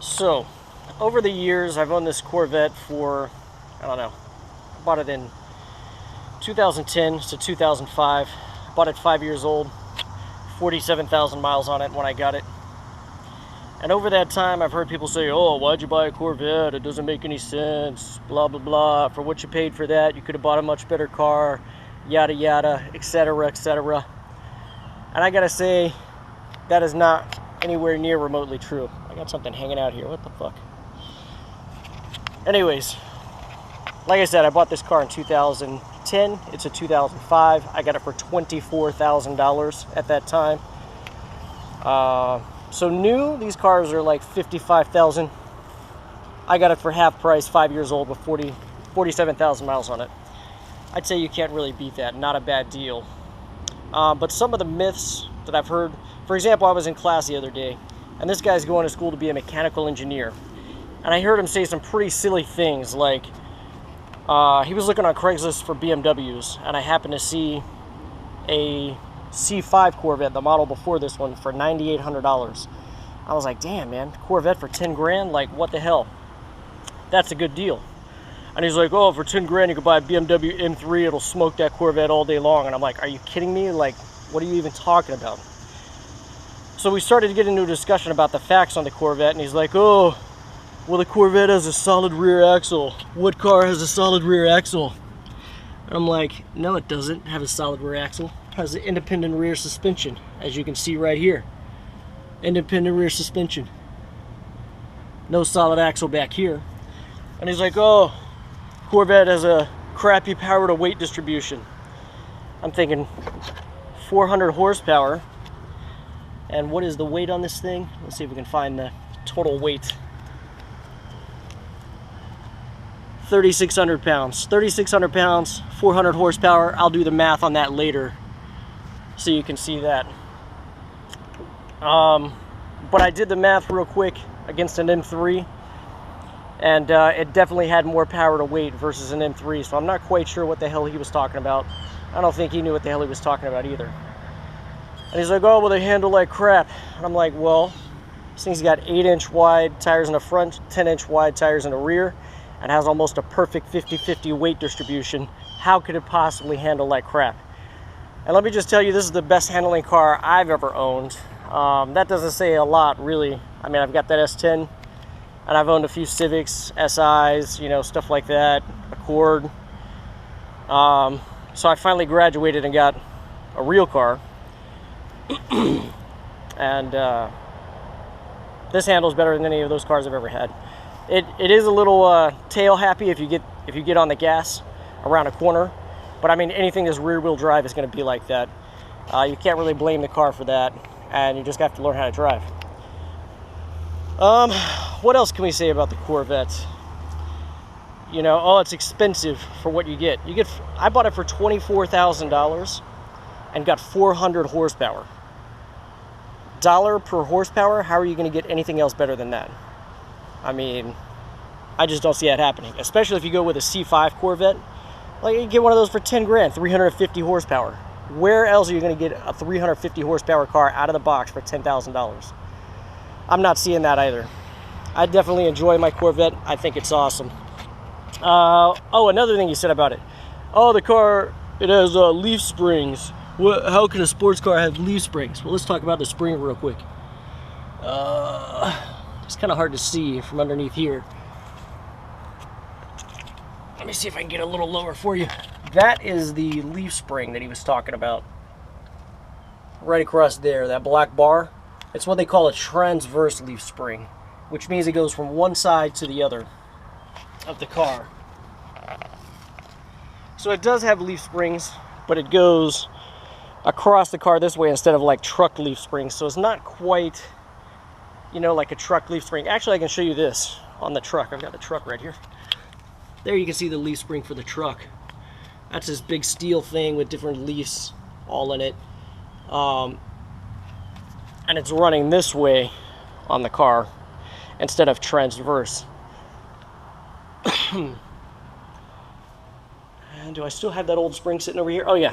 So, over the years, I've owned this Corvette for, I don't know, I bought it in 2010 to 2005. I bought it 5 years old, 47,000 miles on it when I got it. And over that time, I've heard people say, oh, why'd you buy a Corvette? It doesn't make any sense, blah, blah, blah. For what you paid for that, you could have bought a much better car, yada, yada, etc., etc. And I gotta say, that is not anywhere near remotely true. I got something hanging out here. What the fuck? Anyways, like I said, I bought this car in 2010. It's a 2005. I got it for $24,000 at that time. So new, these cars are like $55,000. I got it for half price, 5 years old with 47,000 miles on it. I'd say you can't really beat that. Not a bad deal. But some of the myths that I've heard, for example, I was in class the other day, and this guy's going to school to be a mechanical engineer. And I heard him say some pretty silly things, like he was looking on Craigslist for BMWs, and I happened to see a C6 Corvette, the model before this one, for $9,800. I was like, damn, man, Corvette for 10 grand? Like, what the hell? That's a good deal. And he's like, oh, for 10 grand you could buy a BMW M3, it'll smoke that Corvette all day long. And I'm like, are you kidding me? Like, what are you even talking about? So we started to get into a discussion about the facts on the Corvette, and he's like, oh, well, the Corvette has a solid rear axle. What car has a solid rear axle? And I'm like, no, it doesn't have a solid rear axle. It has an independent rear suspension, as you can see right here. Independent rear suspension. No solid axle back here. And he's like, oh, Corvette has a crappy power to weight distribution. I'm thinking 400 horsepower. And what is the weight on this thing? Let's see if we can find the total weight. 3,600 pounds. 3,600 pounds, 400 horsepower. I'll do the math on that later so you can see that. But I did the math real quick against an M3, and it definitely had more power to weight versus an M3, so I'm not quite sure what the hell he was talking about. I don't think he knew what the hell he was talking about either. And he's like, oh, well, they handle like crap. And I'm like, well, this thing's got 8-inch wide tires in the front, 10-inch wide tires in the rear, and has almost a perfect 50-50 weight distribution. How could it possibly handle like crap? And let me just tell you, this is the best handling car I've ever owned. That doesn't say a lot, really. I mean, I've got that S10, and I've owned a few Civics, SIs, you know, stuff like that, Accord. So I finally graduated and got a real car. And this handles better than any of those cars I've ever had. It is a little tail happy if you get on the gas around a corner, but I mean, anything that's rear wheel drive is going to be like that. You can't really blame the car for that, and you just have to learn how to drive. What else can we say about the Corvette? You know, oh, it's expensive for what you get. I bought it for $24,000 and got 400 horsepower. Dollar per horsepower, how are you going to get anything else better than that? I mean, I just don't see that happening, especially if you go with a C6 Corvette. Like, you get one of those for 10 grand, 350 horsepower. Where else are you going to get a 350 horsepower car out of the box for $10,000? I'm not seeing that either. I definitely enjoy my Corvette. I think it's awesome. Oh, another thing you said about it. Oh, the car, it has leaf springs. How can a sports car have leaf springs? Well, let's talk about the spring real quick. It's kind of hard to see from underneath here. Let me see if I can get a little lower for you. That is the leaf spring that he was talking about. Right across there, that black bar. It's what they call a transverse leaf spring, which means it goes from one side to the other of the car. So it does have leaf springs, but it goes across the car this way instead of like truck leaf springs. So it's not quite, you know, like a truck leaf spring. Actually, I can show you this on the truck. I've got the truck right here. There you can see the leaf spring for the truck. That's this big steel thing with different leaves all in it. And it's running this way on the car instead of transverse. And do I still have that old spring sitting over here? Oh yeah.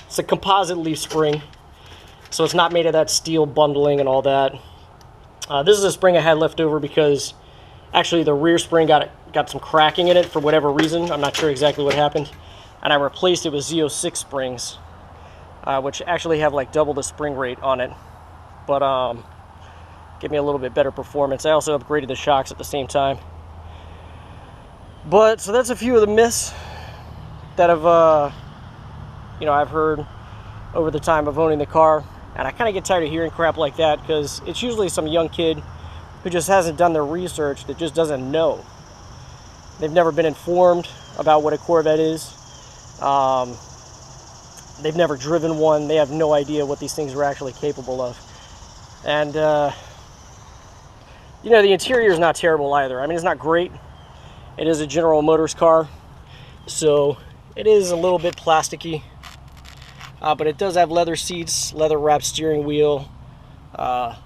It's a composite leaf spring, so it's not made of that steel bundling and all that. This is a spring I had left over because actually the rear spring got some cracking in it for whatever reason. I'm not sure exactly what happened. And I replaced it with Z06 springs, which actually have like double the spring rate on it. But give me a little bit better performance. I also upgraded the shocks at the same time. But so that's a few of the myths that I've heard over the time of owning the car. And I kind of get tired of hearing crap like that because it's usually some young kid who just hasn't done their research, that just doesn't know. They've never been informed about what a Corvette is. They've never driven one. They have no idea what these things are actually capable of. And, the interior is not terrible either. I mean, it's not great. It is a General Motors car, so it is a little bit plasticky. But it does have leather seats, leather wrapped steering wheel,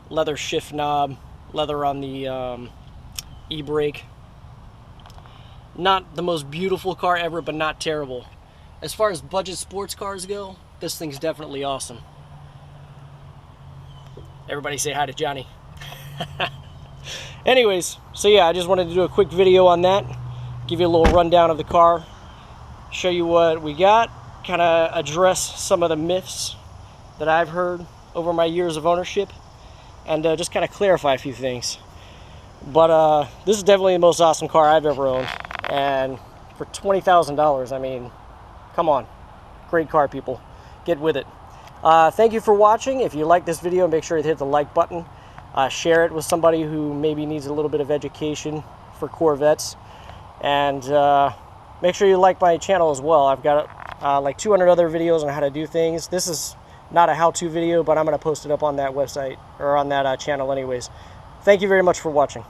leather shift knob, leather on the e-brake. Not the most beautiful car ever, but not terrible. As far as budget sports cars go, this thing's definitely awesome. Everybody say hi to Johnny. Anyways, so yeah, I just wanted to do a quick video on that, give you a little rundown of the car, show you what we got, kind of address some of the myths that I've heard over my years of ownership, and just kind of clarify a few things. But this is definitely the most awesome car I've ever owned, and for $20,000, I mean, come on. Great car, people. Get with it. Thank you for watching. If you like this video, make sure to hit the like button. Share it with somebody who maybe needs a little bit of education for Corvettes. And make sure you like my channel as well. I've got like 200 other videos on how to do things. This is not a how-to video, but I'm going to post it up on that website, or on that channel anyways. Thank you very much for watching.